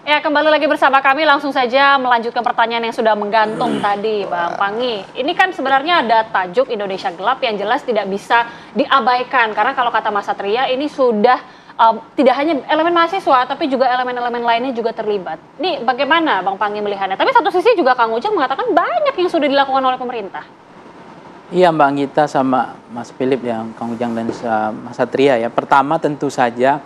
Ya, kembali lagi bersama kami, langsung saja melanjutkan pertanyaan yang sudah menggantung tadi, Bang Panggi. Ini kan sebenarnya ada tajuk Indonesia Gelap yang jelas tidak bisa diabaikan. Karena kalau kata Mas Satria, ini sudah tidak hanya elemen mahasiswa, tapi juga elemen-elemen lainnya juga terlibat. Ini bagaimana Bang Panggi melihatnya? Tapi satu sisi juga Kang Ujang mengatakan banyak yang sudah dilakukan oleh pemerintah. Iya Mbak Anggita sama Mas Philip yang Kang Ujang dan Mas Satria ya. Pertama tentu saja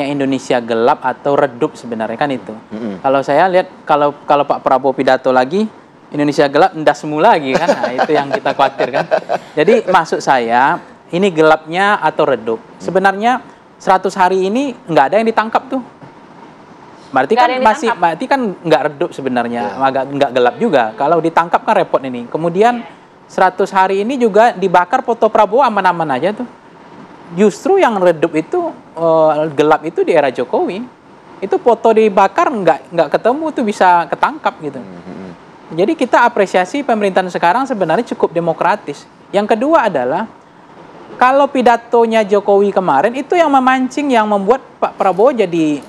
Indonesia gelap atau redup sebenarnya kan itu. Kalau saya lihat kalau Pak Prabowo pidato lagi Indonesia gelap ndas semula lagi kan. Nah, itu yang kita khawatirkan. Jadi maksud saya ini gelapnya atau redup. Sebenarnya 100 hari ini nggak ada yang ditangkap tuh. Berarti kan nggak redup sebenarnya, nggak gelap juga. Kalau ditangkap kan repot ini. Kemudian 100 hari ini juga dibakar foto Prabowo aman-aman aja tuh. Justru yang redup itu gelap itu di era Jokowi. Itu foto dibakar nggak ketemu tuh bisa ketangkap gitu. Jadi kita apresiasi pemerintahan sekarang sebenarnya cukup demokratis. Yang kedua adalah kalau pidatonya Jokowi kemarin itu yang memancing, yang membuat Pak Prabowo jadi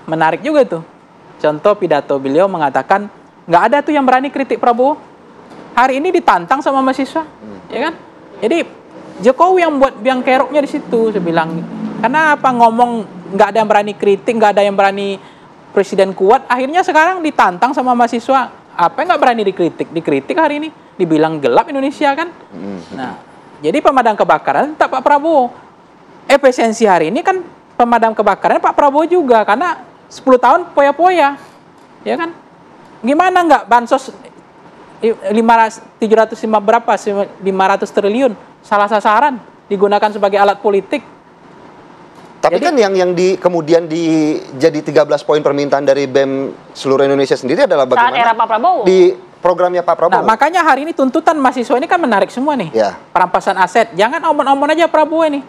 menarik juga tuh. Contoh pidato beliau mengatakan nggak ada tuh yang berani kritik Prabowo. Hari ini ditantang sama mahasiswa, ya kan? Jadi Jokowi yang buat biang keroknya di situ, saya bilang. Karena apa ngomong nggak ada yang berani kritik, nggak ada yang berani presiden kuat. Akhirnya sekarang ditantang sama mahasiswa. Apa yang nggak berani dikritik hari ini? Dibilang gelap Indonesia kan? Nah, jadi pemadam kebakaran tetap Pak Prabowo. Efisiensi hari ini kan pemadam kebakaran Pak Prabowo juga karena 10 tahun poya-poya, ya kan? Gimana nggak bansos 500 triliun salah sasaran digunakan sebagai alat politik. Tapi jadi, kan yang kemudian jadi 13 poin permintaan dari BEM seluruh Indonesia sendiri adalah bagaimana saat era Pak Prabowo. Di programnya Pak Prabowo. Nah, makanya hari ini tuntutan mahasiswa ini kan menarik semua nih. Ya. Perampasan aset. Jangan omong-omong aja Prabowo ini.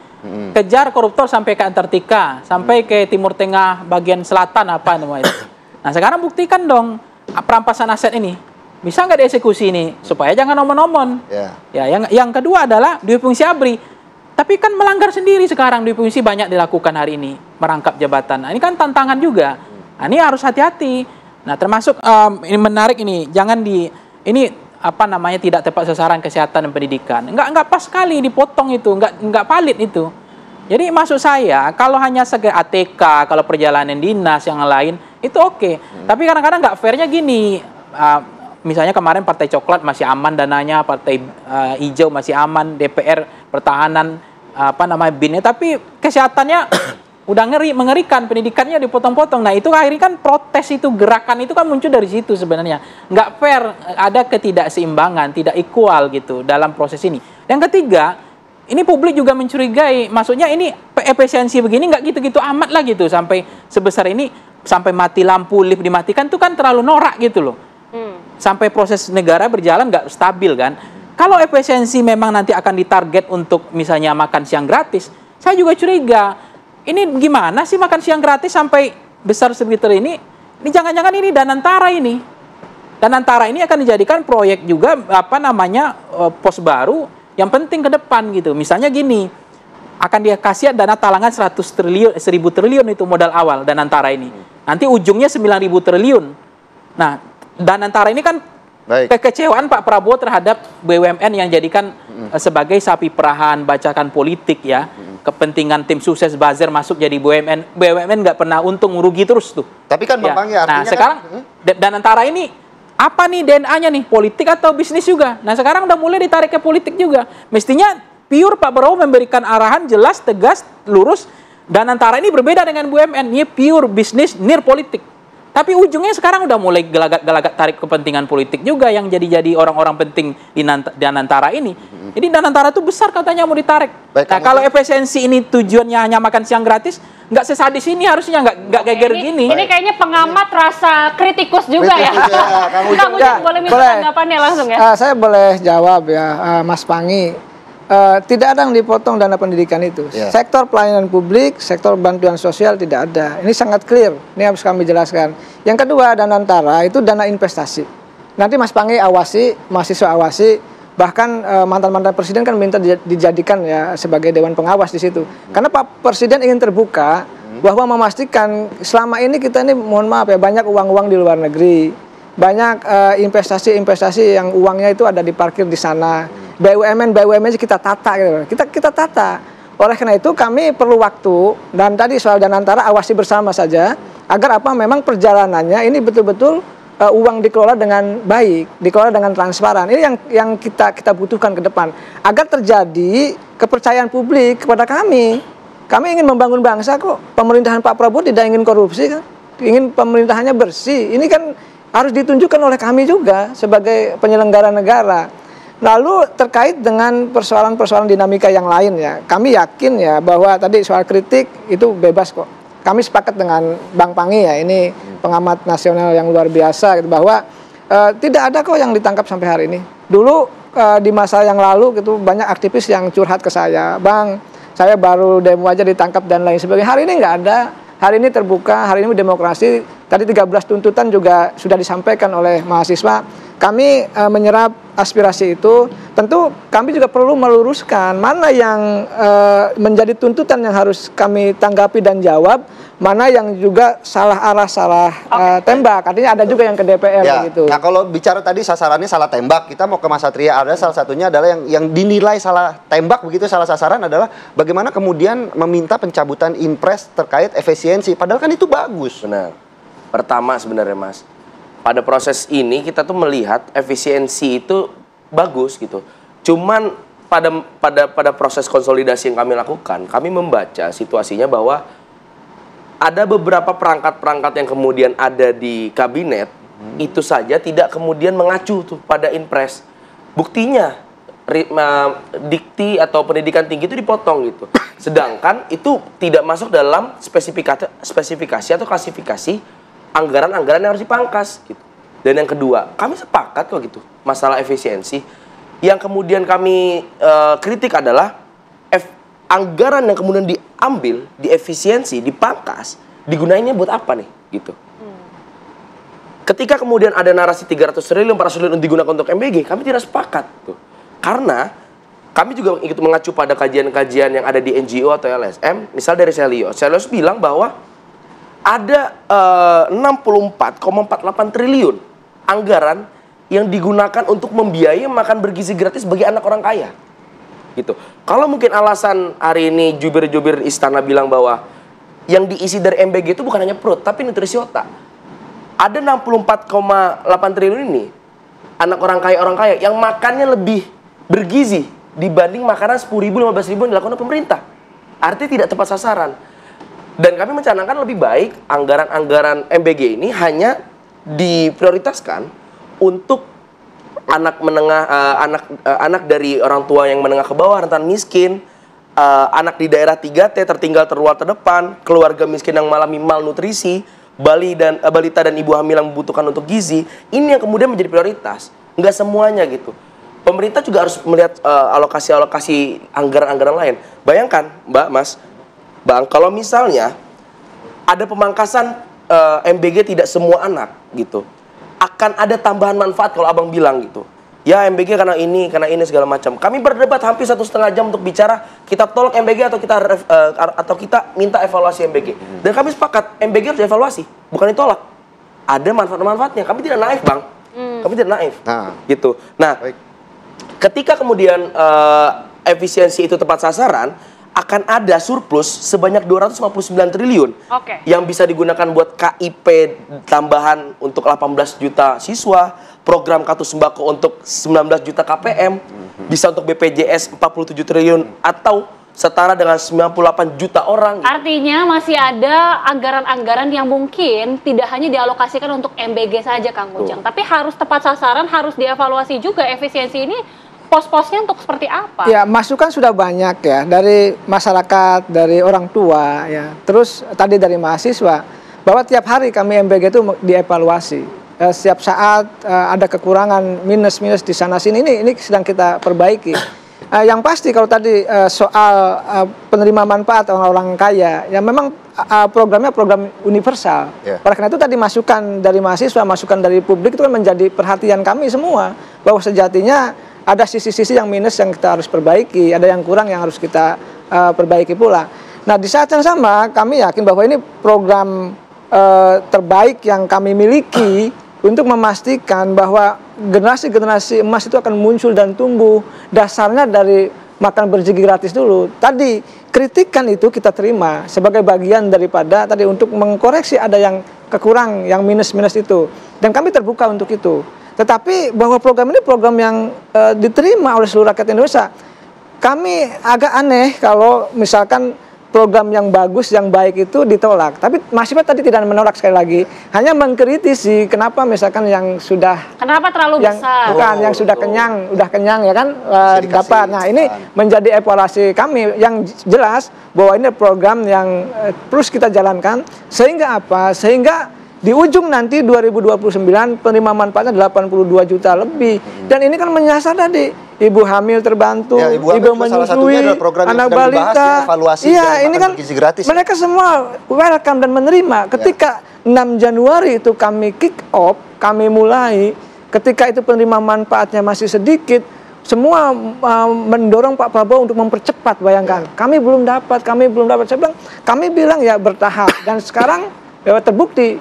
Kejar koruptor sampai ke Antartika, sampai ke Timur Tengah bagian selatan apa namanya. Nah, sekarang buktikan dong perampasan aset ini. Bisa nggak dieksekusi ini supaya jangan omon-omon. Ya, yang kedua adalah duit fungsi ABRI. Tapi kan melanggar sendiri sekarang duit fungsi banyak dilakukan hari ini merangkap jabatan. Nah, ini kan tantangan juga. Nah, ini harus hati-hati. Nah, termasuk ini menarik ini, jangan tidak tepat sasaran kesehatan dan pendidikan. Enggak pas sekali dipotong itu, enggak valid itu. Jadi maksud saya kalau hanya sekedar ATK, kalau perjalanan dinas yang lain itu oke. Tapi kadang-kadang enggak fairnya gini. Misalnya kemarin Partai Coklat masih aman dananya, Partai Hijau masih aman, DPR pertahanan BIN-nya, tapi kesehatannya udah mengerikan, pendidikannya dipotong-potong. Nah, itu akhirnya kan protes itu, gerakan itu kan muncul dari situ sebenarnya. Nggak fair, ada ketidakseimbangan, tidak equal gitu dalam proses ini. Yang ketiga, ini publik juga mencurigai, maksudnya ini efisiensi begini nggak gitu-gitu amat lah gitu, sampai sebesar ini, sampai mati lampu, lift dimatikan, itu kan terlalu norak gitu loh. Sampai proses negara berjalan nggak stabil kan. Kalau efisiensi memang nanti akan ditarget untuk misalnya makan siang gratis, saya juga curiga, ini gimana sih makan siang gratis sampai besar segitu ini? Ini jangan-jangan ini Danantara ini. Danantara ini akan dijadikan proyek juga pos baru yang penting ke depan gitu. Misalnya gini, akan dikasih dana talangan 1.000 triliun itu modal awal Danantara ini. Nanti ujungnya 9.000 triliun. Nah, Danantara ini kan kekecewaan Pak Prabowo terhadap BUMN yang jadikan sebagai sapi perahan, bacakan politik ya. Kepentingan tim sukses buzzer masuk jadi BUMN. BUMN nggak pernah untung, rugi terus tuh. Tapi kan Bang Panggi artinya sekarang Danantara ini apa nih DNA-nya nih? Politik atau bisnis juga? Nah, sekarang udah mulai ditarik ke politik juga. Mestinya pure Pak Prabowo memberikan arahan jelas, tegas, lurus. Danantara ini berbeda dengan BUMN. Ini pure bisnis, near politik. Tapi ujungnya sekarang udah mulai gelagat tarik kepentingan politik juga yang jadi orang-orang penting di Danantara ini. Jadi Danantara itu besar katanya mau ditarik. Nah, kalau efisiensi ini tujuannya hanya makan siang gratis, nggak sesadis ini harusnya nggak geger gini. Ini kayaknya pengamat rasa kritikus juga ya. Kang Ujang boleh minta tanggapannya langsung ya. Saya boleh jawab ya, Mas Panggi. Tidak ada yang dipotong dana pendidikan itu. Sektor pelayanan publik, sektor bantuan sosial tidak ada. Ini sangat clear. Ini harus kami jelaskan. Yang kedua, Danantara itu dana investasi. Nanti Mas Panggi awasi, mahasiswa awasi. Bahkan mantan-mantan presiden kan minta dijadikan ya sebagai dewan pengawas di situ. Karena Pak Presiden ingin terbuka bahwa memastikan selama ini kita ini mohon maaf ya banyak uang-uang di luar negeri, banyak investasi-investasi yang uangnya itu ada diparkir di sana, BUMN kita tata gitu. Kita tata. Oleh karena itu kami perlu waktu, dan tadi soal Danantara awasi bersama saja agar memang perjalanannya ini betul-betul uang dikelola dengan baik, dikelola dengan transparan. Ini yang kita butuhkan ke depan agar terjadi kepercayaan publik kepada kami. Kami ingin membangun bangsa kok. Pemerintahan Pak Prabowo tidak ingin korupsi kan? Ingin pemerintahannya bersih. Ini kan harus ditunjukkan oleh kami juga sebagai penyelenggara negara. Lalu terkait dengan persoalan-persoalan dinamika yang lain ya, kami yakin ya bahwa tadi soal kritik itu bebas kok. Kami sepakat dengan Bang Panggi ya, ini pengamat nasional yang luar biasa gitu, bahwa tidak ada kok yang ditangkap sampai hari ini. Dulu di masa yang lalu gitu banyak aktivis yang curhat ke saya, Bang, saya baru demo aja ditangkap dan lain sebagainya. Hari ini nggak ada. Hari ini terbuka, hari ini demokrasi. Tadi 13 tuntutan juga sudah disampaikan oleh mahasiswa. Kami menyerap aspirasi itu. Tentu kami juga perlu meluruskan mana yang menjadi tuntutan yang harus kami tanggapi dan jawab, mana yang juga salah arah, salah tembak. Artinya ada juga yang ke DPR ya. gitu. Nah, kalau bicara tadi sasarannya salah tembak, kita mau ke Mas Satria. Ada salah satunya adalah yang dinilai salah tembak begitu, salah sasaran adalah bagaimana kemudian meminta pencabutan impres terkait efisiensi. Padahal kan itu bagus. Benar. Pertama sebenarnya Mas, pada proses ini kita tuh melihat efisiensi itu bagus gitu. Cuman pada proses konsolidasi yang kami lakukan, kami membaca situasinya bahwa ada beberapa perangkat-perangkat yang kemudian ada di kabinet itu saja tidak kemudian mengacu tuh pada impres. Buktinya dikti atau pendidikan tinggi itu dipotong gitu. Sedangkan itu tidak masuk dalam spesifikasi atau klasifikasi anggaran-anggaran yang harus dipangkas gitu. Dan yang kedua, kami sepakat kok gitu masalah efisiensi. Yang kemudian kami kritik adalah anggaran yang kemudian diambil, diefisiensi, dipangkas, digunainnya buat apa nih gitu. Ketika kemudian ada narasi 300 triliun, 400 triliun digunakan untuk MBG, kami tidak sepakat tuh. Karena kami juga ikut mengacu pada kajian-kajian yang ada di NGO atau LSM, misal dari Celios. Celios bilang bahwa ada 64,48 triliun anggaran yang digunakan untuk membiayai makan bergizi gratis bagi anak orang kaya. Gitu. Kalau mungkin alasan hari ini jubir-jubir istana bilang bahwa yang diisi dari MBG itu bukan hanya perut, tapi nutrisi otak. Ada 64,8 triliun ini anak orang kaya yang makannya lebih bergizi dibanding makanan 10.000, 15.000 yang dilakukan oleh pemerintah. Artinya tidak tepat sasaran. Dan kami mencanangkan lebih baik anggaran-anggaran MBG ini hanya diprioritaskan untuk anak menengah, anak dari orang tua yang menengah ke bawah, rentan miskin, anak di daerah 3T tertinggal terluar terdepan, keluarga miskin yang mengalami malnutrisi, balita dan ibu hamil yang membutuhkan untuk gizi. Ini yang kemudian menjadi prioritas. Nggak semuanya gitu. Pemerintah juga harus melihat alokasi-alokasi anggaran-anggaran lain. Bayangkan, Mbak, Mas, Bang, kalau misalnya ada pemangkasan MBG tidak semua anak gitu, akan ada tambahan manfaat kalau abang bilang gitu. Ya MBG karena ini segala macam. Kami berdebat hampir 1,5 jam untuk bicara kita tolak MBG atau kita minta evaluasi MBG. Dan kami sepakat MBG harus dievaluasi, bukan ditolak. Ada manfaat-manfaatnya. Kami tidak naif, Bang. Kami tidak naif. Gitu. Nah, ketika kemudian efisiensi itu tepat sasaran, akan ada surplus sebanyak 259 triliun yang bisa digunakan buat KIP tambahan untuk 18 juta siswa, program kartu sembako untuk 19 juta KPM, bisa untuk BPJS 47 triliun atau setara dengan 98 juta orang. Artinya masih ada anggaran-anggaran yang mungkin tidak hanya dialokasikan untuk MBG saja, Kang Ujang, tapi harus tepat sasaran, harus dievaluasi juga efisiensi ini. Pos-posnya untuk seperti apa? Ya, masukan sudah banyak ya dari masyarakat, dari orang tua ya. Terus tadi dari mahasiswa bahwa tiap hari kami MBG itu dievaluasi. Setiap saat ada kekurangan, minus di sana sini, ini sedang kita perbaiki. Yang pasti kalau tadi soal penerima manfaat orang-orang kaya, ya memang programnya program universal. Oleh karena itu tadi masukan dari mahasiswa, masukan dari publik itu kan menjadi perhatian kami semua bahwa sejatinya ada sisi-sisi yang minus yang kita harus perbaiki, ada yang kurang yang harus kita perbaiki pula. Nah, di saat yang sama kami yakin bahwa ini program terbaik yang kami miliki untuk memastikan bahwa generasi-generasi emas itu akan muncul dan tumbuh. Dasarnya dari makan bergizi gratis dulu. Tadi kritikan itu kita terima sebagai bagian daripada tadi untuk mengkoreksi ada yang kekurang, yang minus-minus itu. Dan kami terbuka untuk itu. Tetapi bahwa program ini program yang diterima oleh seluruh rakyat Indonesia. Kami agak aneh kalau misalkan program yang bagus, yang baik itu ditolak. Tapi mahasiswa tadi tidak menolak, sekali lagi. Hanya mengkritisi kenapa misalkan yang sudah... Kenapa terlalu besar? Bukan, yang sudah kenyang, udah kenyang ya kan, dapat. Nah, ini menjadi evaluasi kami yang jelas bahwa ini program yang terus kita jalankan. Sehingga apa? Sehingga di ujung nanti 2029 penerima manfaatnya 82 juta lebih. Dan ini kan menyasar tadi ibu hamil terbantu, ya, ibu menyusui, anak balita. Iya, ini kan gratis, mereka semua welcome dan menerima. Ketika 6 Januari itu kami kick off, kami mulai, ketika itu penerima manfaatnya masih sedikit, semua mendorong Pak Prabowo untuk mempercepat, bayangkan. Kami belum dapat. Saya bilang, kami bilang ya bertahap. Dan sekarang ya, terbukti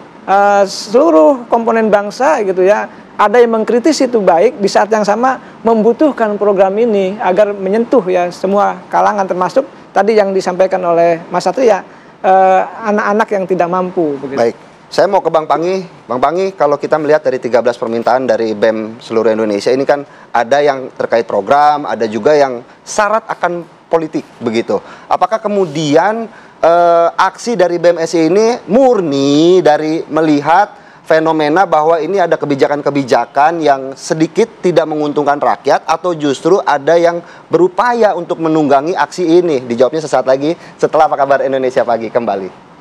seluruh komponen bangsa gitu ya, ada yang mengkritisi itu baik, di saat yang sama membutuhkan program ini agar menyentuh ya semua kalangan, termasuk tadi yang disampaikan oleh Mas Satria, anak-anak yang tidak mampu begitu. Baik, saya mau ke Bang Panggi. Bang Panggi, kalau kita melihat dari 13 permintaan dari BEM seluruh Indonesia ini kan ada yang terkait program, ada juga yang syarat akan politik begitu. Apakah kemudian aksi dari BMSI ini murni dari melihat fenomena bahwa ini ada kebijakan-kebijakan yang sedikit tidak menguntungkan rakyat, atau justru ada yang berupaya untuk menunggangi aksi ini? Dijawabnya sesaat lagi setelah Apa Kabar Indonesia Pagi kembali.